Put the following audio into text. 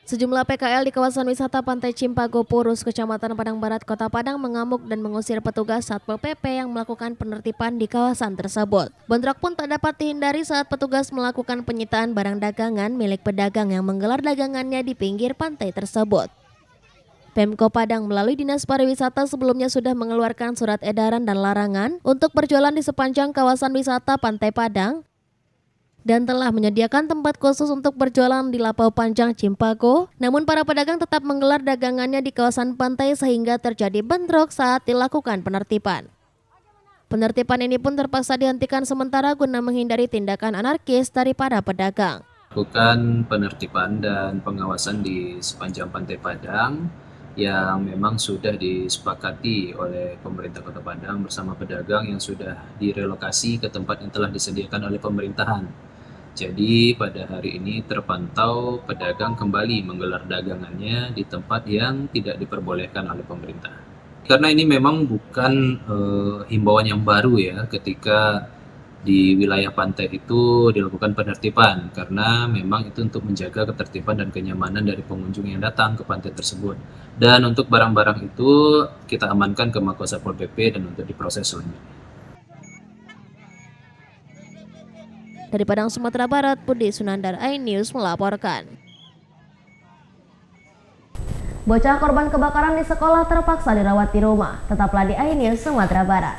Sejumlah PKL di kawasan wisata Pantai Cimpago Purus, Kecamatan Padang Barat, Kota Padang mengamuk dan mengusir petugas Satpol PP yang melakukan penertiban di kawasan tersebut. Bentrok pun tak dapat dihindari saat petugas melakukan penyitaan barang dagangan milik pedagang yang menggelar dagangannya di pinggir pantai tersebut. Pemko Padang melalui Dinas Pariwisata sebelumnya sudah mengeluarkan surat edaran dan larangan untuk berjualan di sepanjang kawasan wisata Pantai Padang dan telah menyediakan tempat khusus untuk berjualan di Lapau Panjang Cimpago. Namun para pedagang tetap menggelar dagangannya di kawasan pantai sehingga terjadi bentrok saat dilakukan penertiban. Penertiban ini pun terpaksa dihentikan sementara guna menghindari tindakan anarkis dari para pedagang. Lakukan penertiban dan pengawasan di sepanjang Pantai Padang yang memang sudah disepakati oleh pemerintah Kota Padang bersama pedagang yang sudah direlokasi ke tempat yang telah disediakan oleh pemerintahan. Jadi pada hari ini terpantau pedagang kembali menggelar dagangannya di tempat yang tidak diperbolehkan oleh pemerintah. Karena ini memang bukan himbauan yang baru ya ketika di wilayah pantai itu dilakukan penertiban, karena memang itu untuk menjaga ketertiban dan kenyamanan dari pengunjung yang datang ke pantai tersebut. Dan untuk barang-barang itu kita amankan ke Mako Satpol PP dan untuk diproses selanjutnya. Dari Padang, Sumatera Barat, Budi Sunandar, iNews melaporkan. Bocah korban kebakaran di sekolah terpaksa dirawat di rumah. Tetaplah di iNews Sumatera Barat.